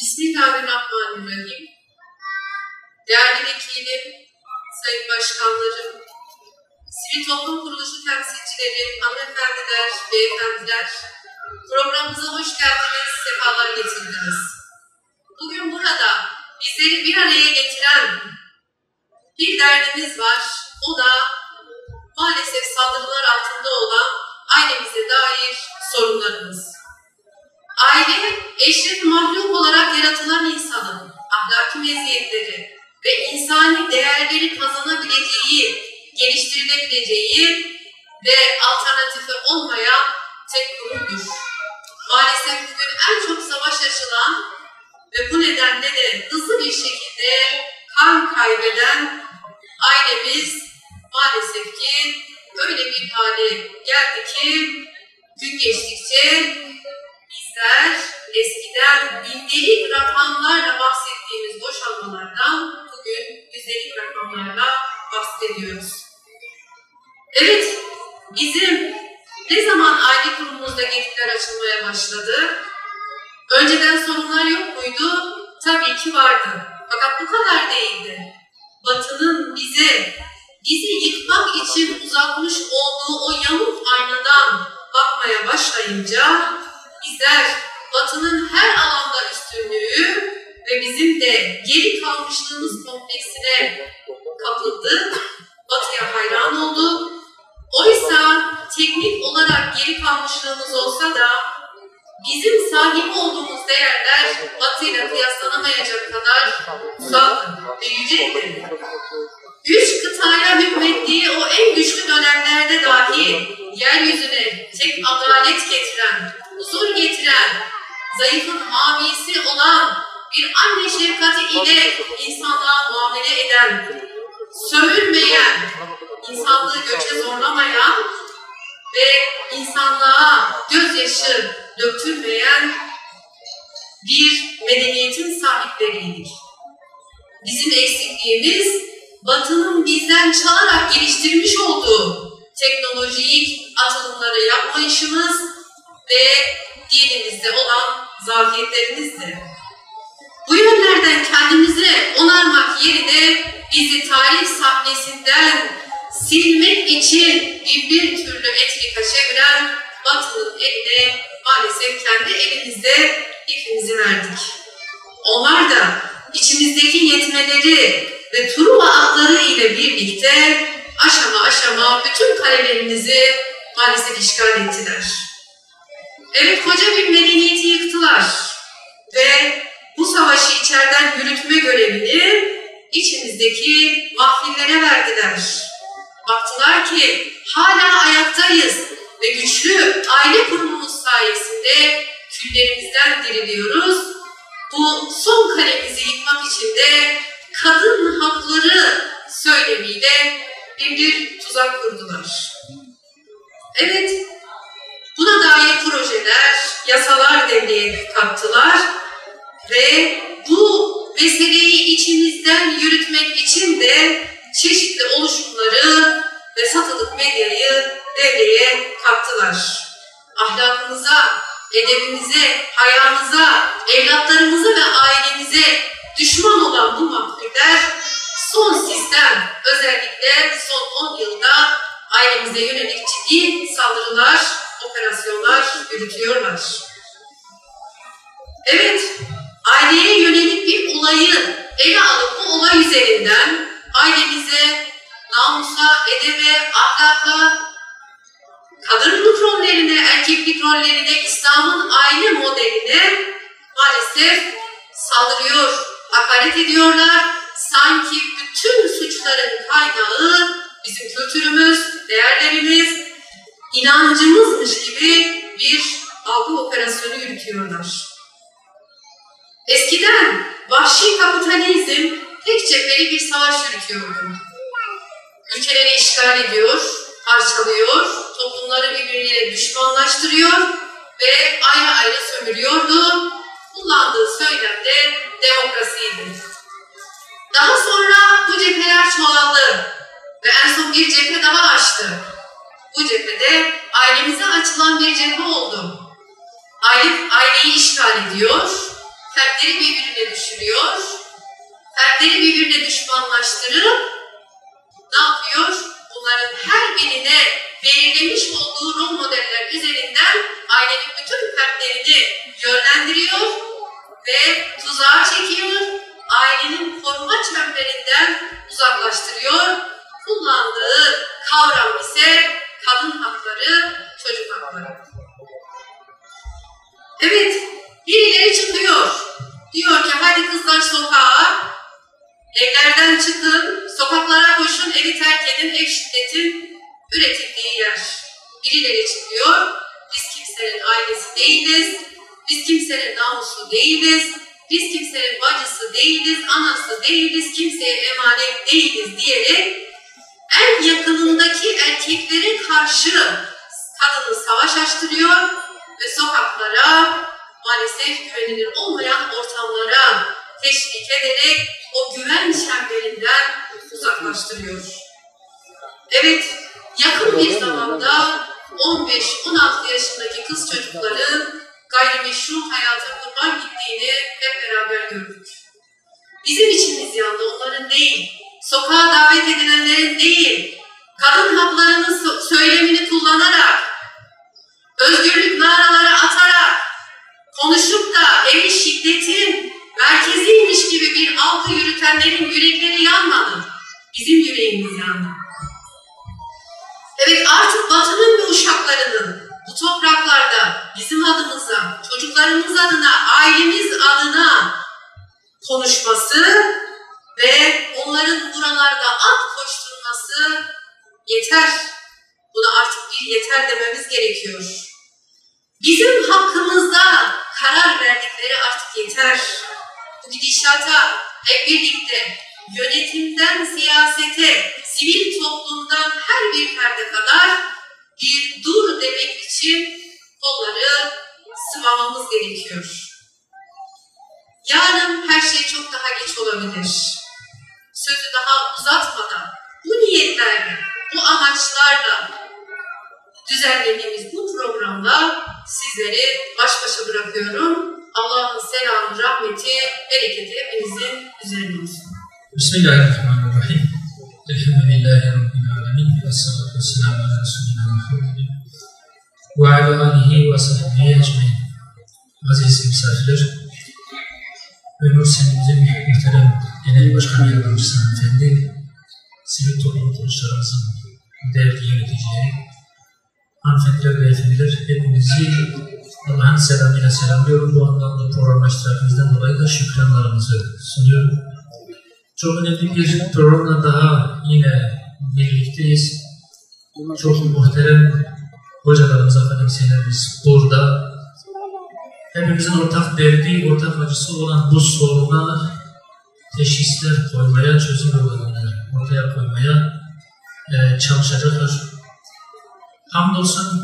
Bismillahirrahmanirrahim. Değerli vekilim, sayın başkanlarım, sivil toplum kuruluşu temsilcileri, hanımefendiler, beyefendiler, programımıza hoş geldiniz, sefalar getirdiniz. Bugün burada bizleri bir araya getiren bir derdimiz var. O da maalesef saldırılar altında olan ailemize dair sorunlarımız. Aile, eşref mahluk olarak yaratılan insanın ahlaki meziyetleri ve insani değerleri kazanabileceği, geliştirilebileceği ve alternatifi olmayan tek kurumdur. Maalesef bugün en çok savaş açılan ve bu nedenle de hızlı bir şekilde kan kaybeden ailemiz maalesef ki öyle bir hale geldi ki gün geçtikçe bizler eskiden bindelik rakamlarla bahsettiğimiz boşanmalardan bugün yüzdelik rakamlarla bahsediyoruz. Evet, bizim ne zaman aile kurumumuzda getiriler açılmaya başladı? Önceden sorunlar yok muydu? Tabii ki vardı. Fakat bu kadar değildi. Batı'nın bizi yıkmak için uzatmış olduğu o yamuk aynadan bakmaya başlayınca bizler Batı'nın her alanda üstünlüğü ve bizim de geri kalmışlığımız kompleksine kapıldık. Batı'ya hayran olduk. Oysa teknik olarak geri kalmışlığımız olsa da bizim sahip olduğumuz değerler Batı'yla kıyaslanamayacak kadar kutsal ve yüceydi. 3 kıtaya hükmettiği o en güçlü dönemlerde dahi yeryüzüne tek adalet getiren, huzur getiren, zayıfın hamisi olan bir anne şefkati ile insanlığa muamele eden, sömürmeyen, insanlığı göçe zorlamayan ve insanlığa gözyaşı döktürmeyen bir medeniyetin sahipleriydik. Bizim eksikliğimiz Batı'nın bizden çalarak geliştirmiş olduğu teknolojik atılımları yapmayışımız ve dinimizde olan zafiyetlerimizdi. Bu yönlerden kendimizi onarmak yerine bizi tarih sahnesinden silmek için bir türlü entrika çeviren Batı'nın eline maalesef kendi elimizde ipimizi verdik. Onlar da içimizdeki yetmeleri ve Truva atları ile birlikte aşama aşama bütün kalelerimizi maalesef işgal ettiler. Evet, koca bir medeniyeti yıktılar ve bu savaşı içeriden yürütme görevini içimizdeki mahfillere verdiler. Baktılar ki hala ayaktayız ve güçlü aile kurumumuz sayesinde küllerimizden diriliyoruz. Bu son kalemizi yıkmak için de kadın hakları söylemiyle bir tuzak kurdular. Evet, buna dair projeler, yasalar devreye kattılar ve bu meseleyi içimizden yürütmek için de çeşitli oluşumları ve satılık medyayı devreye kattılar. Ahlakımıza, edebimize, hayamıza, evlatlarımıza ve ailemize düşman olan bu mahkuller son sistem, özellikle son 10 yılda ailemize yönelik ciddi saldırılar, operasyonlar yürütüyorlar. Evet, aileye yönelik bir olayı ele alıp bu olay üzerinden ailemize, namusa, edebe, ahlaka, kadınlık rollerine, erkeklik rollerine, İslam'ın aile modeline maalesef saldırıyor, hakaret ediyorlar. Sanki bütün suçların kaynağı bizim kültürümüz, değerlerimiz, inancımızmış gibi bir algı operasyonu yürütüyorlar. Eskiden vahşi kapitalizm tek cepheli bir savaş yürütüyordu. Ülkeleri işgal ediyor, parçalıyor, toplumları birbiriyle düşmanlaştırıyor ve ayrı ayrı sömürüyordu. Kullandığı söylem de demokrasiydi. Daha sonra bu cepheler çoğaldı ve en son bir cephe daha açtı. Bu cephede ailemize açılan bir cephe oldu. Aileyi işgal ediyor, fertleri birbirine düşürüyor, fertleri birbirine düşmanlaştırıp ne yapıyor? Bunların her birine belirlemiş olduğu rol modeller üzerinden ailenin bütün fertlerini yönlendiriyor ve tuzağa çekiyor, ailenin koruma çemberinden uzaklaştırıyor. Kullandığı kavram ise kadın hakları, çocuk hakları. Evet, birileri çıkıyor. Diyor ki hadi kızlar sokağa, evlerden çıkın, sokaklara koşun, evi terk edin, ev şiddetin üretildiği yer. Birileri çıkıyor, biz kimsenin ailesi değiliz, biz kimsenin namusu değiliz, biz kimsenin bacısı değiliz, anası değiliz, kimseye emanet değiliz diyerek en yakınındaki erkeklere karşı kadını savaş açtırıyor ve sokaklara, maalesef güvenilir olmayan ortamlara teşvik ederek o güven çemberinden uzaklaştırıyor. Evet, yakın bir zamanda 15-16 yaşındaki kız çocukların gayrimeşru hayata kurban gittiğini hep beraber gördük. Bizim içimiz yandı, onların değil. Sokağa davet edilenlerin değil. Kadın haklarının söylemini kullanarak, özgürlük naraları atarak, konuşup da evi şiddetin merkeziymiş gibi bir algı yürütenlerin yürekleri yanmadı. Bizim yüreğimiz yandı. Evet, artık Batı'nın ve uşaklarının bu topraklarda bizim adımıza, çocuklarımız adına, ailemiz adına konuşması ve onların buralarda at koşturması yeter. Buna artık bir yeter dememiz gerekiyor. Bizim hakkımızda karar verdikleri artık yeter. Bu gidişata hep birlikte yönetimden siyasete, sivil toplumdan her bir ferde kadar bir dur demek için kolları sıvamamız gerekiyor. Yarın her şey çok daha geç olabilir. Sözü daha uzatmadan bu niyetlerle, bu amaçlarla düzenlediğimiz bu programda sizleri baş başa bırakıyorum. Allah'ın selamı, rahmeti, bereketi hepinizin üzerine olsun. Bismillahirrahmanirrahim. Elhamdülillahi Rabbil alemin. Vessalatu vesselamu ala Resulina Muhammedin ve ala alihi ve sahbihi ecmaîn. Aziz misafirler ve Mürsenimizin muhterem Genel Başkan Yardımcısı Hanımefendi, sivil toplum kuruluşlarımızın değerli yöneticileri, hanımefendiler ve efendiler, hepinizi Allah'ın selamıyla selamlıyorum. Bu anlamda programa iştirakinizden dolayı da şükranlarımızı sunuyorum. Çok önemli bir programla daha yine birlikteyiz. Çok muhterem hocalarımız, akademisyenlerimiz burada. Hepimizin ortak derdi, ortak acısı olan bu soruna teşhisler koymaya, çözüm yollarını ortaya koymaya çalışacaklar. Hamdolsun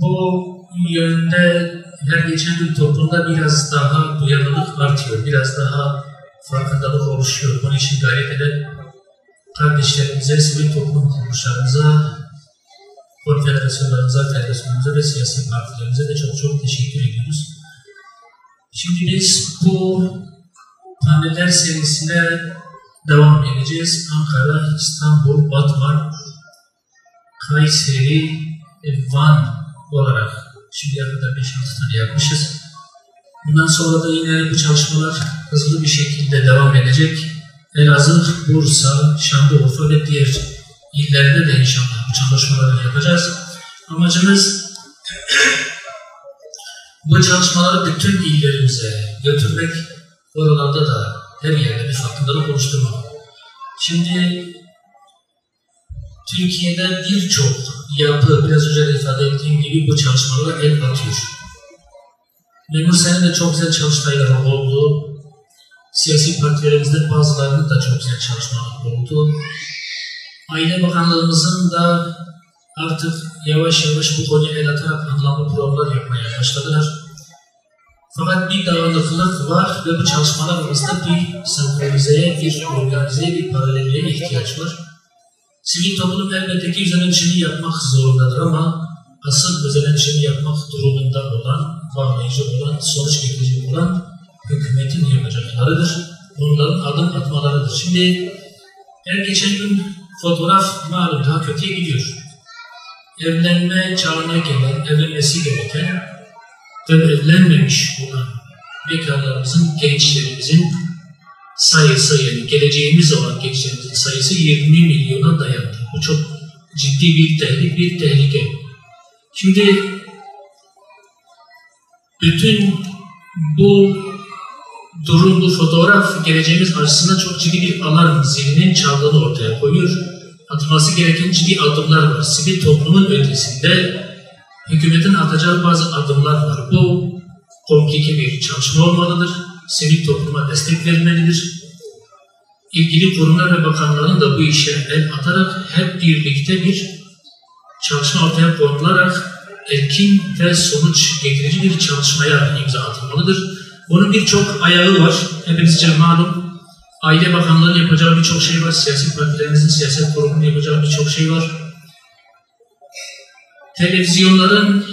bu yönde her geçen gün toplumda biraz daha duyarlılık artıyor, biraz daha farkındalık oluşuyor. Bunun için gayret eden kardeşlerimize, sivil toplum kuruluşlarımıza, konfederasyonlarımıza, federasyonlarımıza ve siyasi partilerimize de çok çok teşekkür ediyoruz. Şimdi biz bu paneller serisine devam edeceğiz. Ankara, İstanbul, Batman, Kayseri, Van olarak şimdiye kadar 5-6 tane yapmışız. Bundan sonra da yine bu çalışmalar hızlı bir şekilde devam edecek. Elazığ, Bursa, Şanlıurfa ve diğer illerde de inşallah bu çalışmaları yapacağız. Amacımız bu çalışmaları bütün illerimize götürmek, oralarda da her yerde bir farkındalık oluşturmak. Şimdi Türkiye'de birçok yapı, biraz önce de ifade ettiğim gibi bu çalışmalara el atıyor. Memur Sen'in de çok güzel çalışmaları oldu. Siyasi partilerimizden bazılarının da çok güzel çalışmaları oldu. Aile Bakanlığımızın da artık yavaş yavaş bu konuya el atarak anlamlı programlar yapmaya başladılar. Fakat bir dağınıklık var ve bu çalışmalar arasında bir senkronizeye, bir organizeye, bir paralelliğe ihtiyaç var. Sivil toplum elbette ki üzerine düşeni yapmak zorundadır ama asıl üzerine düşeni yapmak durumunda olan, bağlayıcı olan, sonuç getirici olan hükümetin yapacaklarıdır. Onların adım atmalarıdır. Şimdi her geçen gün fotoğraf malum daha kötüye gidiyor. Evlenme çağına gelen, evlenmesi gereken ve evlenmemiş olan bekarlarımızın, gençlerimizin sayısı, yani geleceğimiz olan gençlerimizin sayısı 20 milyona dayandı. Bu çok ciddi bir tehlike. Şimdi bütün bu durum, bu fotoğraf geleceğimiz açısından çok ciddi bir alarm zilinin çaldığını ortaya koyuyor. Atılması gereken ciddi adımlar var. Sivil toplumun ötesinde hükümetin atacağı bazı adımlar var. Bu komplike bir çalışma olmalıdır. Sivil topluma destek vermelidir. İlgili kurumlar ve bakanların da bu işe el atarak hep birlikte bir çalışma ortaya konularak etkin ve sonuç getirici bir çalışmaya imza atılmalıdır. Bunun birçok ayağı var. Hepimizce malum. Aile Bakanlığı'nın yapacağı birçok şey var. Siyasi partilerimizin, siyaset kurumunun yapacağı birçok şey var. Televizyonların,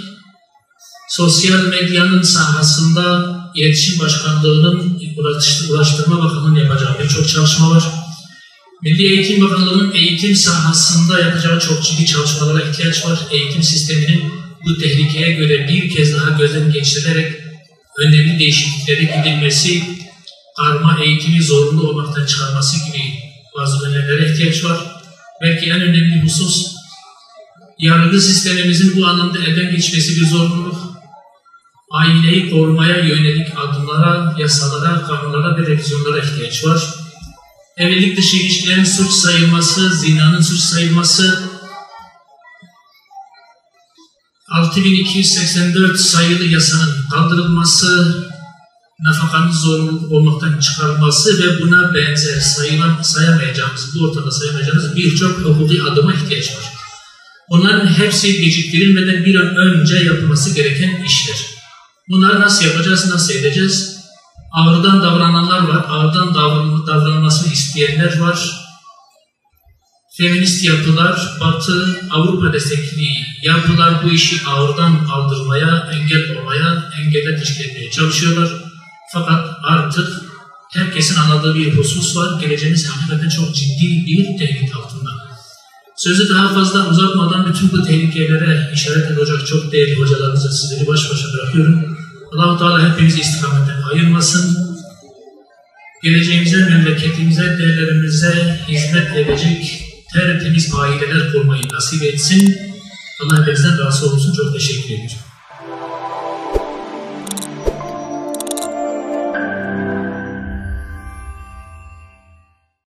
sosyal medyanın sahasında İletişim Başkanlığı'nın, Ulaştırma Bakanlığı'nın yapacağı birçok çalışma var. Milli Eğitim Bakanlığı'nın eğitim sahasında yapacağı çok ciddi çalışmalara ihtiyaç var. Eğitim sisteminin bu tehlikeye göre bir kez daha gözden geçirilerek önemli değişikliklere gidilmesi, karma eğitimi zorunlu olmaktan çıkarması gibi bazı önlemlere ihtiyaç var. Belki en önemli husus, yargı sistemimizin bu anlamda elden geçmesi bir zorunluluk. Aileyi korumaya yönelik adımlara, yasalara, kanunlara ve revizyonlara ihtiyaç var. Evlilik dışı ilişkilerin suç sayılması, zinanın suç sayılması, 6284 sayılı yasanın kaldırılması, nafakanın zorunlu olmaktan çıkarılması ve buna benzer sayamayacağımız, bu ortada sayamayacağımız birçok hukuki adıma ihtiyaç var. Bunların hepsi geciktirilmeden bir an önce yapılması gereken işler. Bunları nasıl yapacağız, nasıl edeceğiz? Ağırdan davrananlar var, ağırdan davranılmasını isteyenler var. Feminist yapılar, Batı, Avrupa destekli yapılar bu işi ağırdan aldırmaya, engel olmaya, engeller teşkil etmeye çalışıyorlar. Fakat artık herkesin anladığı bir husus var, geleceğimiz hakikaten çok ciddi bir tehlike altında. Sözü daha fazla uzatmadan bütün bu tehlikelere işaret edecek çok değerli hocalarımıza sizleri baş başa bırakıyorum. Allah-u Teala hepimizi istikametten ayırmasın. Geleceğimize, memleketimize, değerlerimize hizmet edecek tertemiz aileler kurmayı nasip etsin. Allah hepinizden razı olsun. Çok teşekkür ederim.